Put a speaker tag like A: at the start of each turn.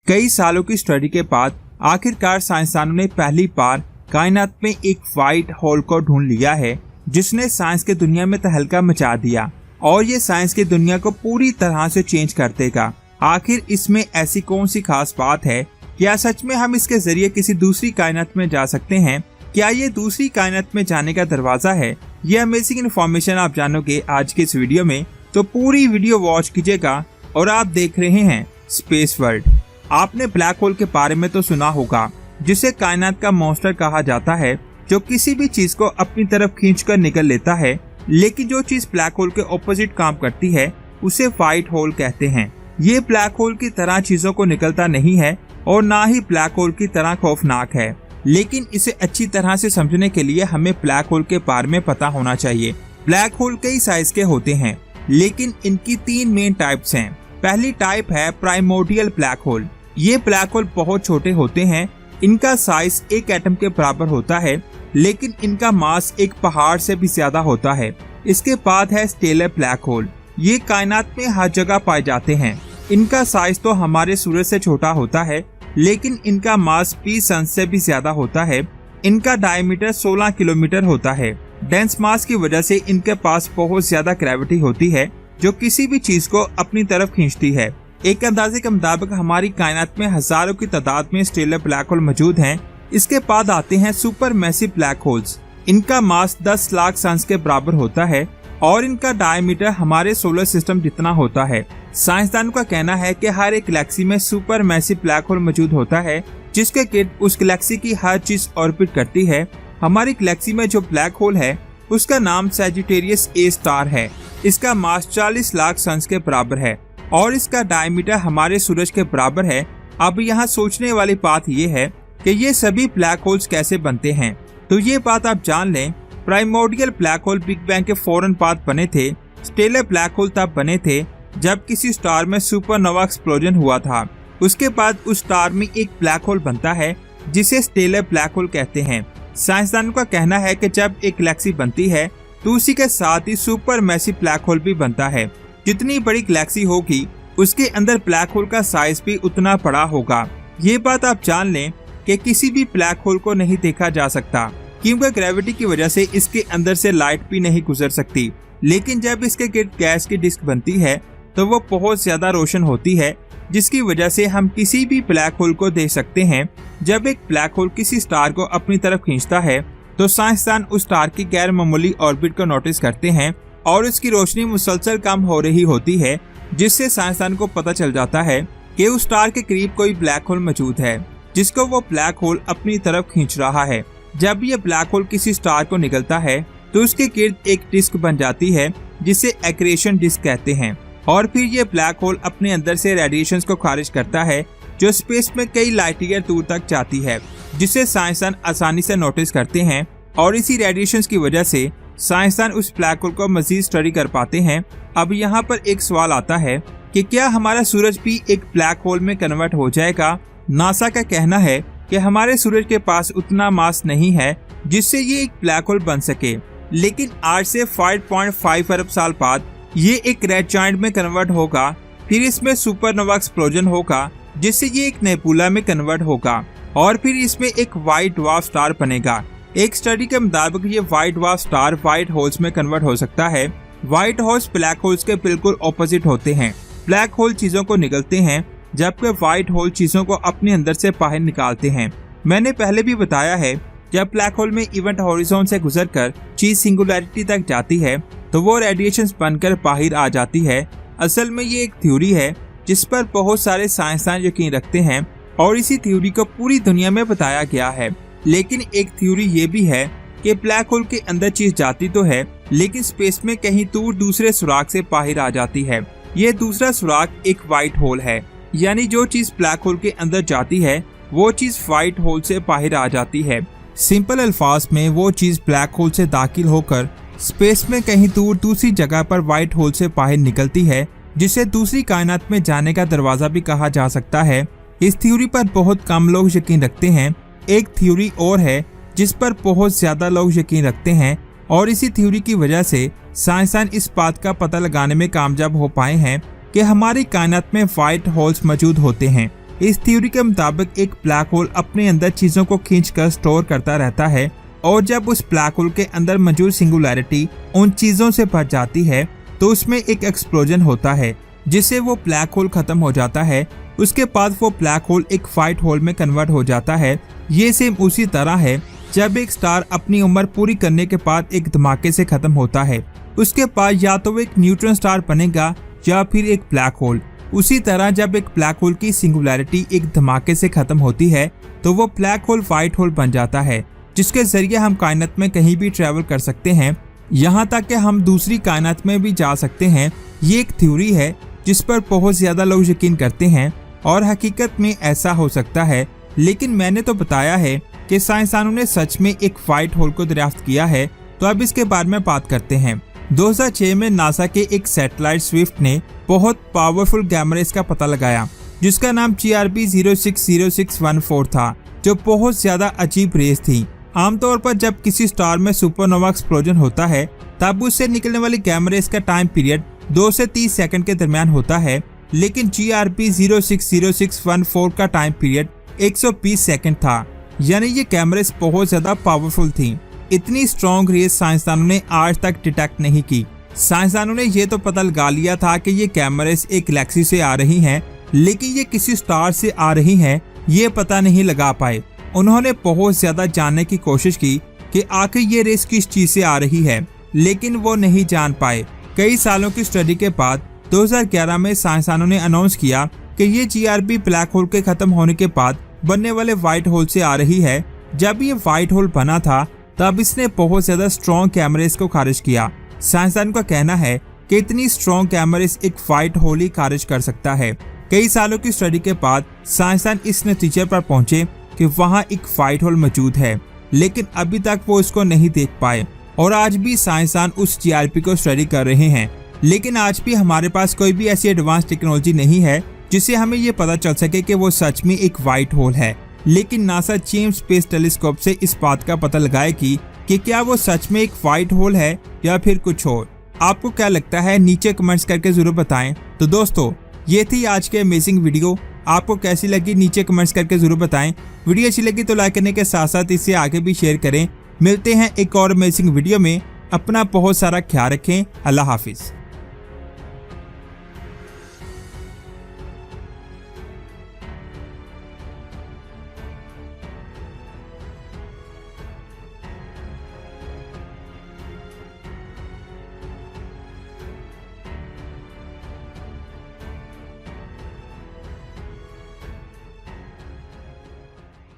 A: कई सालों की स्टडी के बाद आखिरकार साइंसदानों ने पहली बार कायनात में एक व्हाइट होल को ढूंढ लिया है, जिसने साइंस की दुनिया में तहलका मचा दिया और ये साइंस की दुनिया को पूरी तरह से चेंज कर देगा। आखिर इसमें ऐसी कौन सी खास बात है? क्या सच में हम इसके जरिए किसी दूसरी कायनात में जा सकते हैं? क्या ये दूसरी कायनात में जाने का दरवाजा है? ये अमेजिंग इन्फॉर्मेशन आप जानोगे आज के इस वीडियो में, तो पूरी वीडियो वॉच कीजिएगा। और आप देख रहे हैं स्पेस वर्ल्ड। आपने ब्लैक होल के बारे में तो सुना होगा, जिसे कायनात का मॉन्स्टर कहा जाता है, जो किसी भी चीज को अपनी तरफ खींचकर निकल लेता है। लेकिन जो चीज ब्लैक होल के ऑपोजिट काम करती है, उसे व्हाइट होल कहते हैं। ये ब्लैक होल की तरह चीजों को निकलता नहीं है और ना ही ब्लैक होल की तरह खौफनाक है, लेकिन इसे अच्छी तरह से समझने के लिए हमें ब्लैक होल के बारे में पता होना चाहिए। ब्लैक होल कई साइज के होते हैं, लेकिन इनकी 3 मेन टाइप्स हैं। पहली टाइप है प्राइमोर्डियल ब्लैक होल। ये ब्लैक होल बहुत छोटे होते हैं। इनका साइज एक एटम के बराबर होता है, लेकिन इनका मास एक पहाड़ से भी ज्यादा होता है। इसके बाद है स्टेलर ब्लैक होल। ये कायनात में हर जगह पाए जाते हैं। इनका साइज तो हमारे सूरज से छोटा होता है, लेकिन इनका मास 20 सन से भी ज्यादा होता है। इनका डायमीटर 16 किलोमीटर होता है। डेंस मास की वजह से इनके पास बहुत ज्यादा ग्रेविटी होती है, जो किसी भी चीज को अपनी तरफ खींचती है। एक अंदाजे के मुताबिक हमारी कायनात में हजारों की तादाद में स्टेलर ब्लैक होल मौजूद हैं। इसके बाद आते हैं सुपर मैसिव ब्लैक होल्स। इनका मास 10 लाख सन के बराबर होता है और इनका डायमीटर हमारे सोलर सिस्टम जितना होता है। साइंसदानों का कहना है कि हर एक गैलेक्सी में सुपर मैसिव ब्लैक होल मौजूद होता है, जिसके गिर्द उस गैलेक्सी की हर चीज ऑर्बिट करती है। हमारी गैलेक्सी में जो ब्लैक होल है, उसका नाम सैजिटेरियस ए स्टार है। इसका मास 40 लाख सन के बराबर है और इसका डायमीटर हमारे सूरज के बराबर है। अब यहाँ सोचने वाली बात ये है कि ये सभी ब्लैक होल्स कैसे बनते हैं। तो ये बात आप जान लें, primordial black hole big bang के फौरन बाद बने थे। स्टेलर ब्लैक होल तब बने थे जब किसी स्टार में सुपरनोवा एक्सप्लोजन हुआ था। उसके बाद उस स्टार में एक ब्लैक होल बनता है, जिसे स्टेलर ब्लैक होल कहते हैं। साइंसदानों का कहना है कि जब एक गैलेक्सी बनती है, तो उसी के साथ ही सुपर मैसिव ब्लैक होल भी बनता है। जितनी बड़ी गैलेक्सी होगी, उसके अंदर ब्लैक होल का साइज भी उतना बड़ा होगा। ये बात आप जान लें कि किसी भी ब्लैक होल को नहीं देखा जा सकता, क्योंकि ग्रेविटी की वजह से इसके अंदर से लाइट भी नहीं गुजर सकती। लेकिन जब इसके गिर्द गैस की डिस्क बनती है, तो वो बहुत ज्यादा रोशन होती है, जिसकी वजह से हम किसी भी ब्लैक होल को देख सकते हैं। जब एक ब्लैक होल किसी स्टार को अपनी तरफ खींचता है, तो साइंसदान उस स्टार की गैर मामूली ऑर्बिट को नोटिस करते हैं और उसकी रोशनी मुसलसल कम हो रही होती है, जिससे साइंसदान को पता चल जाता है कि उस स्टार के करीब कोई ब्लैक होल मौजूद है, जिसको वो ब्लैक होल अपनी तरफ खींच रहा है। जब ये ब्लैक होल किसी स्टार को निकलता है, तो उसके गिर्द एक डिस्क बन जाती है, जिसे एक्रेशन डिस्क कहते हैं। और फिर ये ब्लैक होल अपने अंदर से रेडिएशंस को खारिज करता है, जो स्पेस में कई लाइट ईयर दूर तक जाती है, जिसे साइंसदान आसानी से नोटिस करते हैं। और इसी रेडिएशंस की वजह से साइंसदान उस ब्लैक होल को मजीद स्टडी कर पाते हैं। अब यहाँ पर एक सवाल आता है कि क्या हमारा सूरज भी एक ब्लैक होल में कन्वर्ट हो जाएगा? नासा का कहना है कि हमारे सूरज के पास उतना मास नहीं है जिससे ये एक ब्लैक होल बन सके, लेकिन आज से 5.5 अरब साल बाद ये एक रेड जायंट में कन्वर्ट होगा। फिर इसमें सुपरनोवा एक्सप्लोजन होगा, जिससे ये एक नेबुला में कन्वर्ट होगा और फिर इसमें एक व्हाइट ड्वार्फ स्टार बनेगा। एक स्टडी के मुताबिक ये white dwarf star white holes में कन्वर्ट हो सकता है। व्हाइट होल्स ब्लैक होल्स के बिल्कुल ऑपोजिट होते हैं। ब्लैक होल चीजों को निगलते हैं, जबकि व्हाइट होल चीजों को अपने अंदर से बाहर निकालते हैं। मैंने पहले भी बताया है, जब ब्लैक होल में इवेंट हॉरिजॉन से गुजरकर चीज सिंगुलैरिटी तक जाती है, तो वो रेडिएशंस बनकर बाहर आ जाती है। असल में ये एक थ्योरी है जिस पर बहुत सारे साइंसदान यकीन रखते हैं और इसी थ्योरी को पूरी दुनिया में बताया गया है। लेकिन एक थ्योरी ये भी है कि ब्लैक होल के अंदर चीज जाती तो है, लेकिन स्पेस में कहीं दूर दूसरे सुराग से बाहर आ जाती है। ये दूसरा सुराग एक व्हाइट होल है, यानी जो चीज ब्लैक होल के अंदर जाती है, वो चीज व्हाइट होल से बाहर आ जाती है। सिंपल अल्फाज में वो चीज ब्लैक होल से दाखिल होकर स्पेस में कहीं दूर दूसरी जगह पर व्हाइट होल से बाहर निकलती है, जिसे दूसरी कायनात में जाने का दरवाजा भी कहा जा सकता है। इस थ्योरी पर बहुत कम लोग यकीन रखते हैं। एक थ्योरी और है जिस पर बहुत ज्यादा लोग यकीन रखते हैं और इसी थ्योरी की वजह से साइंसदान इस बात का पता लगाने में कामयाब हो पाए हैं कि हमारी कायनात में व्हाइट होल्स मौजूद होते हैं। इस थ्योरी के मुताबिक एक ब्लैक होल अपने अंदर चीजों को खींचकर स्टोर करता रहता है और जब उस ब्लैक होल के अंदर मौजूद सिंगुलैरिटी उन चीजों से भर जाती है तो उसमें एक एक्सप्लोजन होता है जिससे वो ब्लैक होल खत्म हो जाता है। उसके बाद वो ब्लैक होल एक व्हाइट होल में कन्वर्ट हो जाता है। ये सेम उसी तरह है जब एक स्टार अपनी उम्र पूरी करने के बाद एक धमाके से खत्म होता है, उसके बाद या तो वो एक न्यूट्रॉन स्टार बनेगा या फिर एक ब्लैक होल। उसी तरह जब एक ब्लैक होल की सिंगुलैरिटी एक धमाके से खत्म होती है तो वो ब्लैक होल व्हाइट होल बन जाता है, जिसके जरिए हम कायनात में कहीं भी ट्रेवल कर सकते हैं, यहाँ तक कि हम दूसरी कायनात में भी जा सकते हैं। ये एक थ्योरी है जिस पर बहुत ज्यादा लोग यकीन करते हैं और हकीकत में ऐसा हो सकता है, लेकिन मैंने तो बताया है कि साइंसदानों ने सच में एक व्हाइट होल को दरियाफ्त किया है। तो अब इसके बारे में बात करते हैं। 2006 में नासा के एक सैटेलाइट स्विफ्ट ने बहुत पावरफुल गैमा रेस का पता लगाया जिसका नाम GRB 060614 था, जो बहुत ज्यादा अजीब रेस थी। आमतौर पर जब किसी स्टार में सुपरनोवा एक्सप्लोजन होता है तब उससे निकलने वाली गैमा रेस का टाइम पीरियड 2 से 30 सेकंड के दरमियान होता है, लेकिन GRB 060614 का टाइम पीरियड 120 सेकंड था, यानी ये गैमा रेस बहुत ज्यादा पावरफुल थी। इतनी स्ट्रॉन्ग रेस साइंसदानों ने आज तक डिटेक्ट नहीं की। साइंसदानों ने ये तो पता लगा लिया था कि ये गैमा रेस एक गैलेक्सी से आ रही हैं, लेकिन ये किसी स्टार से आ रही हैं ये पता नहीं लगा पाए। उन्होंने बहुत ज्यादा जानने की कोशिश की कि आखिर ये रेस किस चीज से आ रही है, लेकिन वो नहीं जान पाए। कई सालों की स्टडी के बाद 2011 में साइंसदानों ने अनाउंस किया कि ये GRB ब्लैक होल के खत्म होने के बाद बनने वाले व्हाइट होल से आ रही है। जब ये व्हाइट होल बना था तब इसने बहुत ज्यादा स्ट्रॉन्ग गैमा रेस को खारिज किया। साइंसदान का कहना है कि इतनी स्ट्रॉन्ग गैमा रेस एक व्हाइट होल ही खारिज कर सकता है। कई सालों की स्टडी के बाद साइंसदान इस नतीजे पर पहुंचे कि वहां एक व्हाइट होल मौजूद है, लेकिन अभी तक वो इसको नहीं देख पाए और आज भी साइंसदान उस GRB को स्टडी कर रहे हैं। लेकिन आज भी हमारे पास कोई भी ऐसी एडवांस टेक्नोलॉजी नहीं है जिससे हमें ये पता चल सके कि वो सच में एक व्हाइट होल है। लेकिन नासा जेम्स स्पेस टेलीस्कोप से इस बात का पता लगाएगी कि क्या वो सच में एक व्हाइट होल है या फिर कुछ और। आपको क्या लगता है नीचे कमेंट्स करके जरूर बताएं। तो दोस्तों ये थी आज के अमेजिंग वीडियो, आपको कैसी लगी नीचे कमेंट्स करके जरूर बताएं। वीडियो अच्छी लगी तो लाइक करने के साथ साथ इसे आगे भी शेयर करें। मिलते हैं एक और अमेजिंग वीडियो में, अपना बहुत सारा ख्याल रखें। अल्लाह हाफिज।